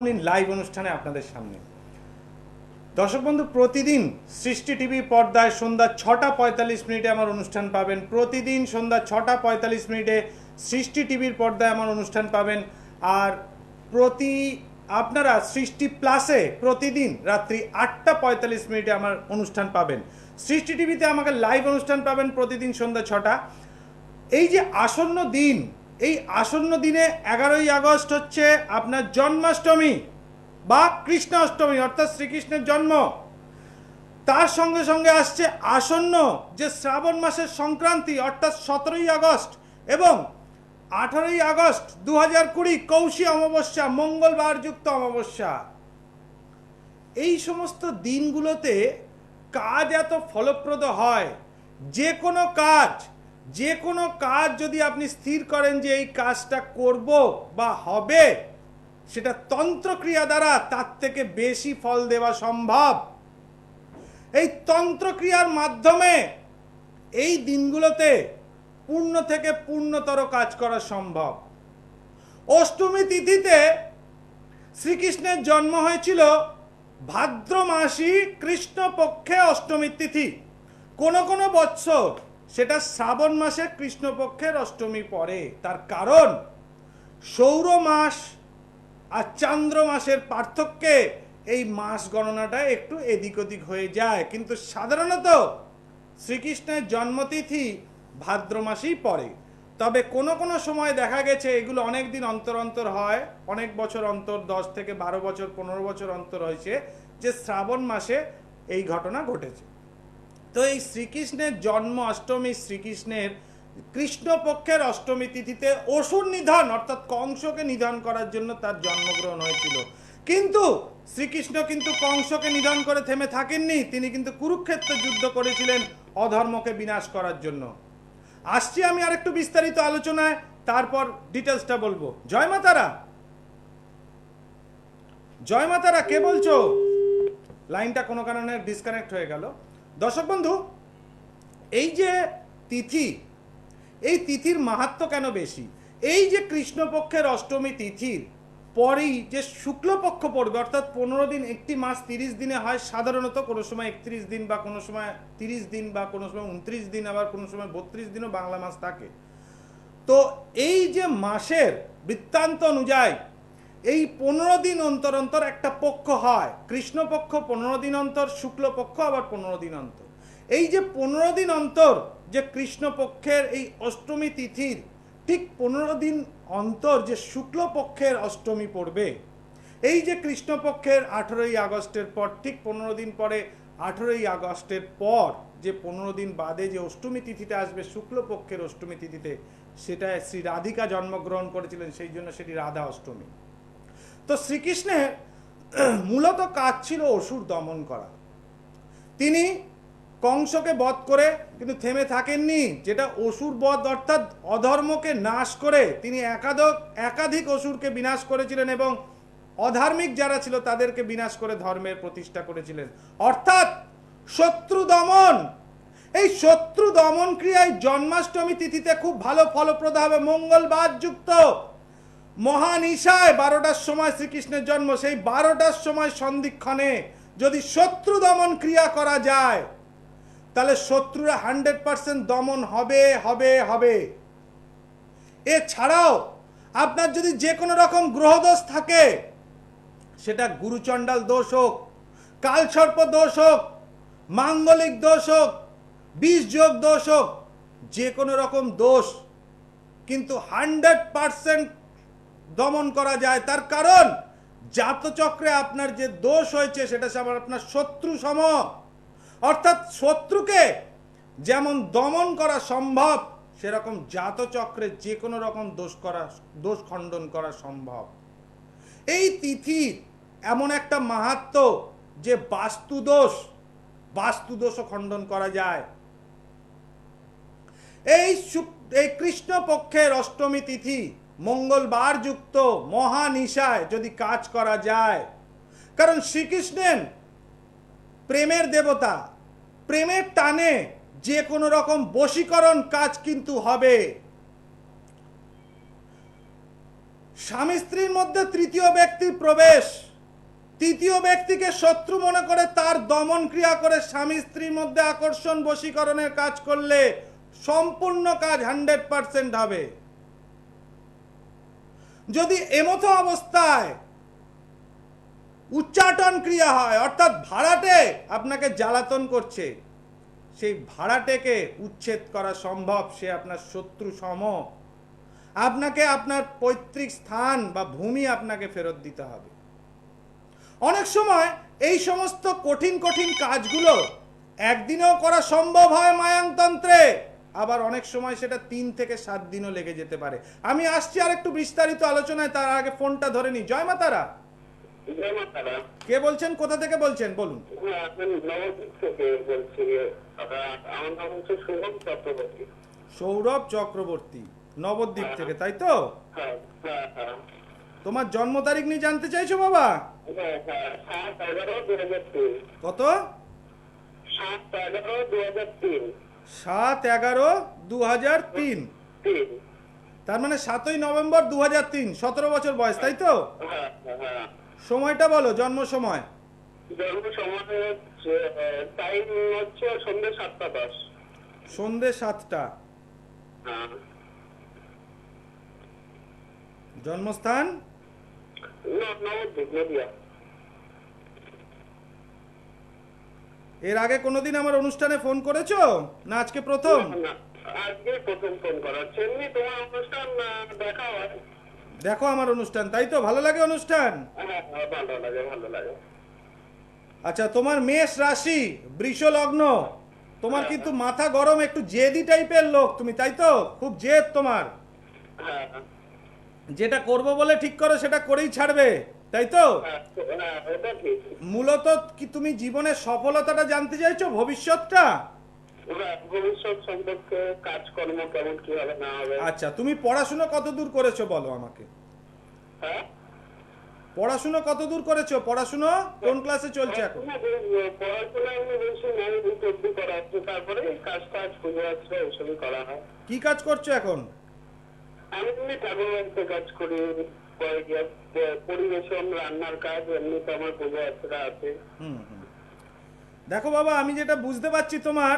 Live অনুষ্ঠানে আপনাদের সামনে দর্শক বন্ধু প্রতিদিন সৃষ্টি টিভি পর্দায় সন্ধ্যা 6টা 45 মিনিটে আমার অনুষ্ঠান পাবেন। প্রতিদিন সন্ধ্যা 6টা 45 মিনিটে সৃষ্টি টিভির পর্দায় আমার অনুষ্ঠান পাবেন। আর আপনারা সৃষ্টি প্লাসে প্রতিদিন রাত্রি 8টা 45 মিনিটে আমার অনুষ্ঠান পাবেন। সৃষ্টি টিভিতে আমাকে লাইভ অনুষ্ঠান পাবেন প্রতিদিন সন্ধ্যা 6টা। এই যে আসন্ন দিন, এই আসন্ন দিনে 11ই আগস্ট হচ্ছে আপনার জন্মাষ্টমী বা কৃষ্ণাষ্টমী, অর্থাৎ শ্রীকৃষ্ণের জন্ম। তার সঙ্গে সঙ্গে আসছে আসন্ন যে শ্রাবণ মাসের সংক্রান্তি, অর্থাৎ 17ই আগস্ট এবং 18ই আগস্ট 2020 কৌশী অমাবস্যা, মঙ্গলবার যুক্ত অমাবস্যা। এই সমস্ত দিনগুলোতে কাজ এত ফলপ্রদ হয়। যে কোনো কাজ যদি আপনি স্থির করেন যে এই কাজটা করব বা হবে, সেটা তন্ত্রক্রিয়া দ্বারা তার থেকে বেশি ফল দেওয়া সম্ভব। এই তন্ত্রক্রিয়ার মাধ্যমে এই দিনগুলোতে পূর্ণ থেকে পূর্ণতর কাজ করা সম্ভব। অষ্টমী তিথিতে শ্রীকৃষ্ণের জন্ম হয়েছিল ভাদ্র মাসী কৃষ্ণপক্ষে অষ্টমী তিথি। কোনো কোনো বৎসর সেটা শ্রাবণ মাসে কৃষ্ণপক্ষের অষ্টমী পড়ে। তার কারণ সৌর মাস আর চান্দ্র মাসের পার্থক্যে এই মাস গণনাটা একটু এদিক ওদিক হয়ে যায়, কিন্তু সাধারণত শ্রীকৃষ্ণের জন্মতিথি ভাদ্র মাসেই পড়ে। তবে কোনো কোনো সময় দেখা গেছে এগুলো অনেক দিন অন্তর অন্তর হয়, অনেক বছর অন্তর, 10 থেকে 12 বছর 15 বছর অন্তর হয়েছে যে শ্রাবণ মাসে এই ঘটনা ঘটেছে। তো এই শ্রীকৃষ্ণের জন্ম অষ্টমী, শ্রীকৃষ্ণের কৃষ্ণপক্ষের অষ্টমী তিথিতে অসুর নিধন অর্থাৎ কংসকে নিধন করার জন্য তার জন্মগ্রহণ হয়েছিল। কিন্তু শ্রীকৃষ্ণ কিন্তু কংসকে নিধন করে থেমে থাকেননি, তিনি কিন্তু কুরুক্ষেত্র যুদ্ধ করেছিলেন অধর্মকে বিনাশ করার জন্য। আসছি আমি আরেকটু বিস্তারিত আলোচনায়, তারপর ডিটেলসটা বলবো। জয় মাতারা, জয় মাতারা, কে বলছো? লাইনটা কোনো কারণে ডিসকানেক্ট হয়ে গেল। দর্শক বন্ধু, এই যে তিথি, এই তিথির মাহাত্ম্য কেন বেশি? এই যে কৃষ্ণপক্ষের অষ্টমী তিথির পরেই যে শুক্লপক্ষ পড়বে, অর্থাৎ 15 দিন, একটি মাস 30 দিনে হয় সাধারণত, কোনো সময় 31 দিন বা কোনো সময় 30 দিন বা কোনো সময় 29 দিন, আবার কোনো সময় 32 দিনও বাংলা মাস থাকে। তো এই যে মাসের বৃত্তান্ত অনুযায়ী এই 15 দিন অন্তর অন্তর একটা পক্ষ হয়। কৃষ্ণপক্ষ 15 দিন অন্তর, শুক্লপক্ষ আবার 15 দিন অন্তর। এই যে 15 দিন অন্তর যে কৃষ্ণপক্ষের এই অষ্টমী তিথির ঠিক 15 দিন অন্তর যে শুক্লপক্ষের অষ্টমী পড়বে, এই যে কৃষ্ণপক্ষের 18ই আগস্টের পর ঠিক 15 দিন পরে 18ই আগস্টের পর যে 15 দিন বাদে যে অষ্টমী তিথিটা আসবে শুক্লপক্ষের অষ্টমী তিথিতে, সেটা শ্রী রাধিকা জন্মগ্রহণ করেছিলেন, সেই জন্য সেটি রাধা অষ্টমী। তো শ্রীকৃষ্ণের মূলত কাজ ছিল অসুর দমন করা। তিনি কংসকে বধ করে কিন্তু থেমে থাকেননি, যেটা অসুর বধ অর্থাৎ অধর্মকে নাশ করে তিনি একাধিক অসুরকে বিনাশ করেছিলেন এবং অধার্মিক যারা ছিল তাদেরকে বিনাশ করে ধর্মের প্রতিষ্ঠা করেছিলেন, অর্থাৎ শত্রু দমন। এই শত্রু দমন ক্রিয়ায় জন্মাষ্টমী তিথিতে খুব ভালো ফলপ্রদ হবে। মঙ্গলবার যুক্ত মহানিশায় 12টার সময় শ্রীকৃষ্ণের জন্ম, সেই 12টার সময় সন্ধিক্ষণে যদি শত্রু দমন ক্রিয়া করা যায়, তাহলে শত্রুরা 100% দমন হবে হবে হবে। এছাড়াও আপনার যদি যে কোনো রকম গ্রহদোষ থাকে, সেটা গুরুচণ্ডাল দোষ হোক, কালসর্প দোষ হোক, মাঙ্গলিক দোষ হোক, বীজযোগ দোষ হোক, যে কোনো রকম দোষ কিন্তু 100% দমন করা যায়। তার কারণ জাতচক্রে আপনার যে দোষ হয়েছে সেটা আপনার শত্রু সম, অর্থাৎ শত্রুকে যেমন দমন করা সম্ভব, সেরকম জাতচক্রে যে কোনো রকম দোষ খণ্ডন করা সম্ভব। এই তিথি এমন একটা মাহাত্ম্য যে বাস্তুদোষও খণ্ডন করা যায়। এই কৃষ্ণপক্ষের অষ্টমী তিথি মঙ্গলবার যুক্ত মহানিশায় যদি কাজ করা যায়, কারণ শ্রীকৃষ্ণের প্রেমের দেবতা, প্রেমের টানে যে কোনো রকম বশীকরণ কাজ কিন্তু হবে। স্বামী স্ত্রীর মধ্যে তৃতীয় ব্যক্তির প্রবেশ, তৃতীয় ব্যক্তিকে শত্রু মনে করে তার দমন ক্রিয়া করে স্বামী স্ত্রীর মধ্যে আকর্ষণ বশীকরণের কাজ করলে সম্পূর্ণ কাজ 100% হবে। যদি এমতো অবস্থায় উচ্চাটন ক্রিয়া হয়, অর্থাৎ ভাড়াটে আপনাকে জ্বালাতন করছে, সেই ভাড়াটেকে উচ্ছেদ করা সম্ভব, সে আপনার শত্রু সম। আপনাকে আপনার পৈতৃক স্থান বা ভূমি আপনাকে ফেরত দিতে হবে। অনেক সময় এই সমস্ত কঠিন কঠিন কাজগুলো একদিনেও করা সম্ভব হয় মায়াংতন্ত্রে, আবার অনেক সময় সেটা 3 থেকে 7 দিনও লেগে যেতে পারে। আমি আসছি আর একটু বিস্তারিত আলোচনায়, তার আগে ফোনটা ধরে নি। জয় মাতারা। কে বলছেন, কোথা থেকে বলছেন বলুন? সৌরভ চক্রবর্তী, নবদ্বীপ থেকে, তাই তো? তোমার জন্ম তারিখ নিয়ে জানতে চাইছো বাবা? কত? 7/11/2003। তার মানে 7ই নভেম্বর 2003, 17 বছর বয়স, তাই তো? সময়টা বলো, জন্ম সময়। সন্ধ্যে 7টা। জন্মস্থান? এর আগে কোনোদিন আমার অনুষ্ঠানে ফোন করেছো না আজকে প্রথম? আজকে প্রথম ফোন করা। এমনি তোমার অনুষ্ঠান দেখা হয়। দেখো আমার অনুষ্ঠান, তাই তো? ভালো লাগে অনুষ্ঠান? ভালো লাগে, ভালো লাগে। আচ্ছা, তোমার মেষ রাশি, বৃষ লগ্ন, তোমার কিন্তু মাথা গরম, একটু জেদি টাইপের লোক তুমি, তাই তো? খুব জেদ তোমার। যেটা করব বলে ঠিক করো সেটা করেই ছাড়বে, তাই তো? মূলত কি তুমি জীবনের সফলতাটা জানতে চাইছো, ভবিষ্যৎটা? ভবিষ্যৎ সম্পর্কে কাজকর্ম কেমন কি হবে না হবে। আচ্ছা, তুমি পড়াশোনা কত দূর করেছো বলো আমাকে? পড়াশোনা কত দূর করেছো? পড়াশোনা কোন ক্লাসে চলছে এখন? পড়াশোনা এমনি বেশি নাই, অব্দি করা হচ্ছে, তারপরে কাজ টাজ খুঁজে আসছে, ওইসবই করা হয়। কি কাজ করছো এখন? আমি এমনি ঠাকুর বাড়িতে কাজ করি, পরিবেশন, রান্নার কাজ, এমনিতে আমার পুজো আর্চনা আছে। দেখো বাবা, আমি যেটা বুঝতে পারছি, তোমার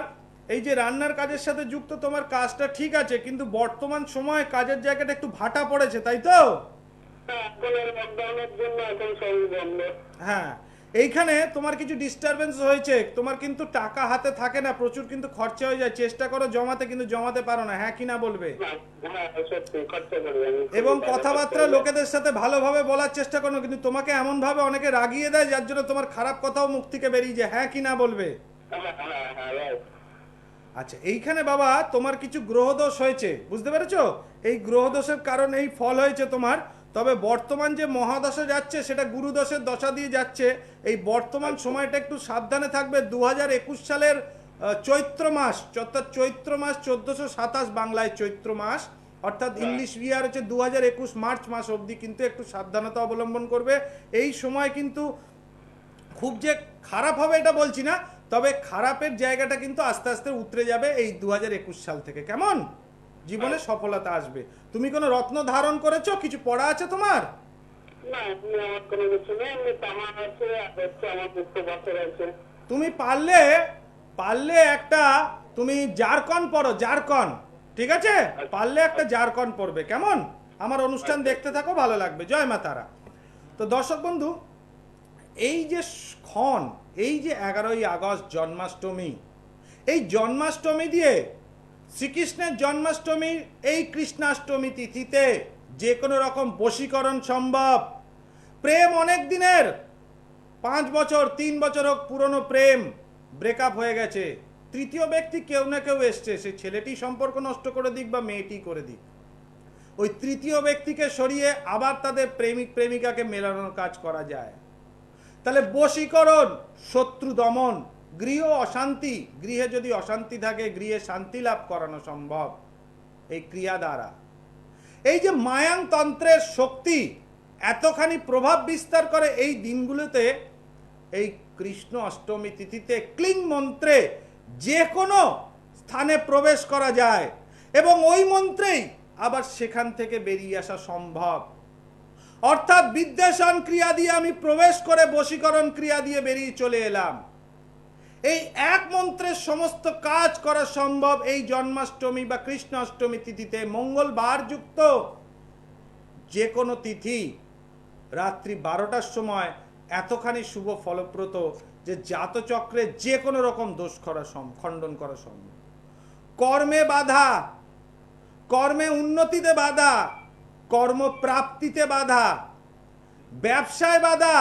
এই যে রান্নার কাজের সাথে যুক্ত, তোমার কাজটা ঠিক আছে, কিন্তু বর্তমান সময়ে কাজের জায়গাটা একটু ভাটা পড়েছে, তাই তো? হ্যাঁ, এইখানে তোমার কিছু ডিস্টারবেন্স হয়েছে, তোমার কিন্তু টাকা হাতে থাকে না, প্রচুর কিন্তু খরচা হয়ে যায়, চেষ্টা করো জমাতে, কিন্তু জমাতে পারো না, হ্যাঁ কি না বলবে? এবং কথাবার্তা লোকেদের সাথে ভালোভাবে বলার চেষ্টা করো, কিন্তু তোমাকে এমন ভাবে অনেকে রাগিয়ে দেয় যার জন্য তোমার খারাপ কথাও মুখ থেকে বেরিয়ে যায়, হ্যাঁ কি না বলবে? আচ্ছা, এইখানে বাবা তোমার কিছু গ্রহদোষ হয়েছে, বুঝতে পেরেছো? এই গ্রহদোষের কারণে এই ফল হয়েছে তোমার। তবে বর্তমান যে মহাদশা যাচ্ছে সেটা গুরুদোষের দশা দিয়ে যাচ্ছে। এই বর্তমান সময়টা একটু সাবধানে থাকবে। 2021 সালের চৈত্র মাস, অর্থাৎ চৈত্র মাস 1427 বাংলায় চৈত্র মাস, অর্থাৎ ইংলিশ ইয়ার হচ্ছে 2021 মার্চ মাস অবধি কিন্তু একটু সাবধানতা অবলম্বন করবে। এই সময় কিন্তু খুব যে খারাপ হবে এটা বলছি না, তবে খারাপের জায়গাটা কিন্তু আস্তে আস্তে উতরে যাবে এই 2021 সাল থেকে। কেমন? জীবনে সফলতা আসবে। তুমি কোনো রত্ন ধারণ করেছো? কিছু পড়া আছে তোমার? তুমি পারলে একটা তুমি জারকন পড়ো, জারকন, ঠিক আছে? পারলে একটা জারকন পড়বে, কেমন? আমার অনুষ্ঠান দেখতে থাকো, ভালো লাগবে। জয় মা তারা। তো দর্শক বন্ধু, এই যে ক্ষণ, এই যে 11ই আগস্ট জন্মাষ্টমী, এই জন্মাষ্টমী দিয়ে শ্রীকৃষ্ণের জন্মাষ্টমীর এই কৃষ্ণাষ্টমী তিথিতে যে কোনো রকম বশীকরণ সম্ভব। প্রেম অনেক দিনের, 5 বছর 3 বছর হোক, পুরনো প্রেম ব্রেকআপ হয়ে গেছে, তৃতীয় ব্যক্তি কেউ না কেউ এসছে, সে ছেলেটি সম্পর্ক নষ্ট করে দিক বা মেয়েটি করে দিক, ওই তৃতীয় ব্যক্তিকে সরিয়ে আবার তাদের প্রেমিক প্রেমিকাকে মেলানোর কাজ করা যায়। তাহলে বশীকরণ, শত্রু দমন, গৃহ অশান্তি, গৃহে যদি অশান্তি থাকে গৃহে শান্তি লাভ করানো সম্ভব এই ক্রিয়া দ্বারা। এই যে মায়াংতন্ত্রের শক্তি এতখানি প্রভাব বিস্তার করে এই দিনগুলোতে, এই কৃষ্ণ অষ্টমী তিথিতে ক্লিং মন্ত্রে যে কোনো স্থানে প্রবেশ করা যায় এবং ওই মন্ত্রেই আবার সেখান থেকে বেরিয়ে আসা সম্ভব। অর্থাৎ বিদ্বেষণ ক্রিয়া দিয়ে আমি প্রবেশ করে বশীকরণ ক্রিয়া দিয়ে বেরিয়ে চলে এলাম। এই এক মন্ত্রের সমস্ত কাজ করা সম্ভব এই জন্মাষ্টমী বা কৃষ্ণ অষ্টমী তিথিতে। মঙ্গলবার যুক্ত যে কোনো তিথি রাত্রি 12টার সময় এতখানি শুভ ফলপ্রদ যে জাতচক্রে যে কোনো রকম দোষ খণ্ডন করা সম্ভব। কর্মে বাধা, কর্মে উন্নতিতে বাধা, কর্মপ্রাপ্তিতে বাধা, ব্যবসায় বাধা,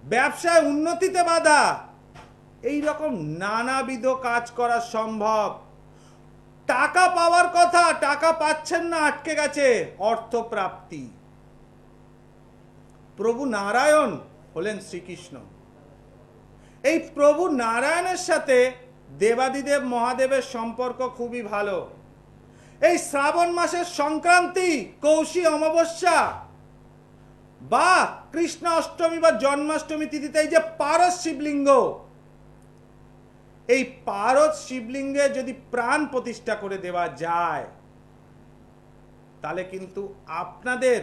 ব্যবসায় উন্নতিতে বাধা, এই রকম নানাবিধ কাজ করা সম্ভব। টাকা পাওয়ার কথা, টাকা পাচ্ছেন না, আটকে গেছে, অর্থপ্রাপ্তি। প্রভু নারায়ণ হলেন শ্রীকৃষ্ণ। এই প্রভু নারায়ণের সাথে দেবাদিদেব মহাদেবের সম্পর্ক খুবই ভালো। এই শ্রাবণ মাসের সংক্রান্তি, কৌশী অমাবস্যা বা কৃষ্ণ অষ্টমী বা জন্মাষ্টমী তিথিতে এই যে পারদ শিবলিঙ্গ, এই পারদ শিবলিঙ্গে যদি প্রাণ প্রতিষ্ঠা করে দেওয়া যায় তাহলে কিন্তু আপনাদের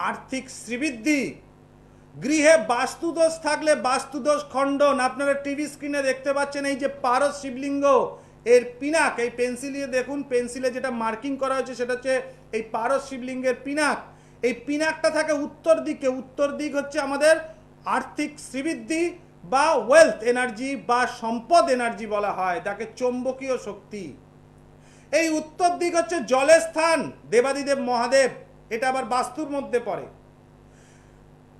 আর্থিক শ্রীবৃদ্ধি, গৃহে বাস্তুদোষ থাকলে বাস্তুদোষ খণ্ডন। আপনারা টিভি স্ক্রিনে দেখতে পাচ্ছেন এই যে পারদ শিবলিঙ্গ, এর পিনাক, এই পেন্সিলে দেখুন, পেন্সিলে যেটা মার্কিং করা হয়েছে সেটা হচ্ছে এই পারদ শিবলিঙ্গের পিনাক। এই পিনাকটা থাকে উত্তর দিকে। উত্তর দিক হচ্ছে আমাদের আর্থিক শ্রীবৃদ্ধি বা ওয়েলথ এনার্জি বা সম্পদ এনার্জি বলা হয়, তাকে চৌম্বকীয় শক্তি। এই উত্তর দিক হচ্ছে জলের স্থান, দেবাদিদেব মহাদেব, এটা আবার বাস্তুর মধ্যে পড়ে।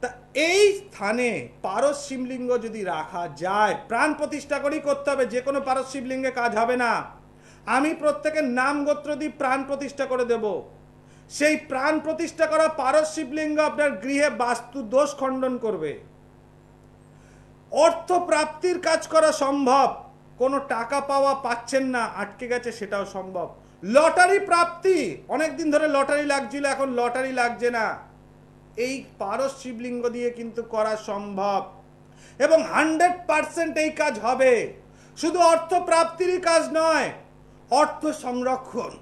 তা এই স্থানে পারদ শিবলিঙ্গ যদি রাখা যায়, প্রাণ প্রতিষ্ঠা করেই করতে হবে, যে কোনো পারদ শিবলিঙ্গে কাজ হবে না। আমি প্রত্যেকের নাম গোত্র দিয়ে প্রাণ প্রতিষ্ঠা করে দেব। সেই প্রাণ প্রতিষ্ঠা করা পারদ শিবলিঙ্গ আপনার গৃহে বাস্তু দোষ খণ্ডন করবে। অর্থ প্রাপ্তির কাজ করা সম্ভব। কোনো টাকা পাওয়া পাচ্ছেন না, আটকে গেছে, সেটাও সম্ভব। লটারি প্রাপ্তি, অনেকদিন ধরে লটারি লাগছিল, এখন লটারি লাগছে না, এই পারদ শিবলিঙ্গ দিয়ে কিন্তু করা সম্ভব এবং 100% এই কাজ হবে। শুধু অর্থ প্রাপ্তিরই কাজ নয়, অর্থ সংরক্ষণ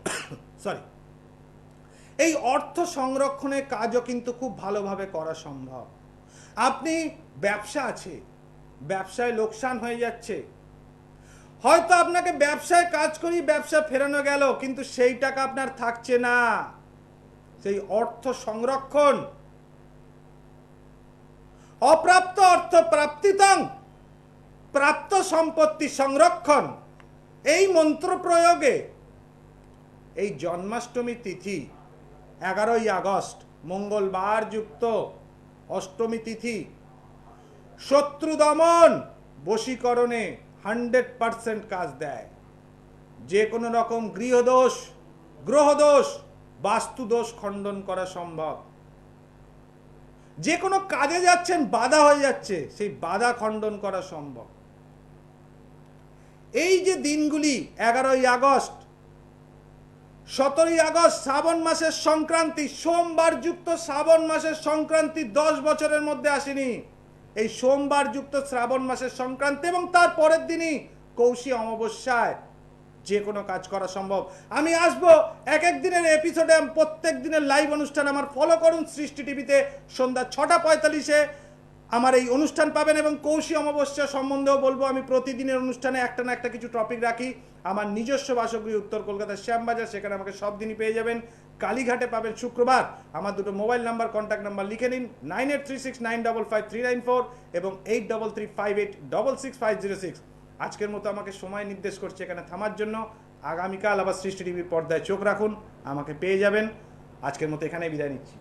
সরি এই অর্থ সংরক্ষণের কাজও কিন্তু খুব ভালোভাবে করা সম্ভব। আপনি ব্যবসা আছে, ব্যবসায় লোকসান হয়ে যাচ্ছে, হয়তো আপনাকে ব্যবসায় কাজ করি ব্যবসা ফেরানো গেল, কিন্তু সেই টাকা আপনার থাকছে না। সেই অর্থ সংরক্ষণ, অপ্রাপ্ত অর্থ প্রাপ্তিতং, প্রাপ্ত সম্পত্তি সংরক্ষণ, এই মন্ত্র প্রয়োগে এই জন্মাষ্টমী তিথি 11ই আগস্ট মঙ্গলবার যুক্ত অষ্টমী তিথি, শত্রু দমন বশীকরণে 100% কাজ দেয়। যে কোনো রকম গৃহদোষ, গ্রহদোষ, বাস্তুদোষ খণ্ডন করা সম্ভব। যে কোনো কাজে যাচ্ছেন বাধা হয়ে যাচ্ছে, সেই বাধা খণ্ডন করা সম্ভব। এই যে দিনগুলি 11ই আগস্ট, 17ই আগস্ট শ্রাবণ মাসের সংক্রান্তি, সোমবার যুক্ত শ্রাবণ মাসের সংক্রান্তি 10 বছরের মধ্যে আসেনি। এই সোমবার যুক্ত শ্রাবণ মাসের সংক্রান্তি এবং তার পরের দিনই কৌশী অমাবস্যায় যে কোনো কাজ করা সম্ভব। আমি আসবো এক এক দিনের এপিসোডে, প্রত্যেক দিনের লাইভ অনুষ্ঠান আমার ফলো করুন সৃষ্টি টিভিতে, সন্ধ্যা 6:45-এ আমার এই অনুষ্ঠান পাবেন এবং কৌশী অমাবস্যা সম্বন্ধেও বলবো। আমি প্রতিদিনের অনুষ্ঠানে একটা না একটা কিছু টপিক রাখি। আমার নিজস্ব বাসগৃহ উত্তর কলকাতার শ্যামবাজার, সেখানে আমাকে সব দিনই পেয়ে যাবেন। কালীঘাটে পাবেন শুক্রবার। আমার দুটো মোবাইল নাম্বার, কন্ট্যাক্ট নাম্বার লিখে নিন, 9836955394 এবং 8358666506। আজকের মতো আমাকে সময় নির্দেশ করছে এখানে থামার জন্য। আগামীকাল আবার সৃষ্টি টিভির পর্দায় চোখ রাখুন, আমাকে পেয়ে যাবেন। আজকের মতো এখানেই বিদায় নিচ্ছি।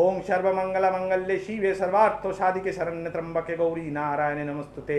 ওম সর্বমঙ্গল মঙ্গলে শিবে সর্বার্থ সাধিকে শরণ্যে ত্র্যম্বকে গৌরী নারায়ণে নমস্তুতে।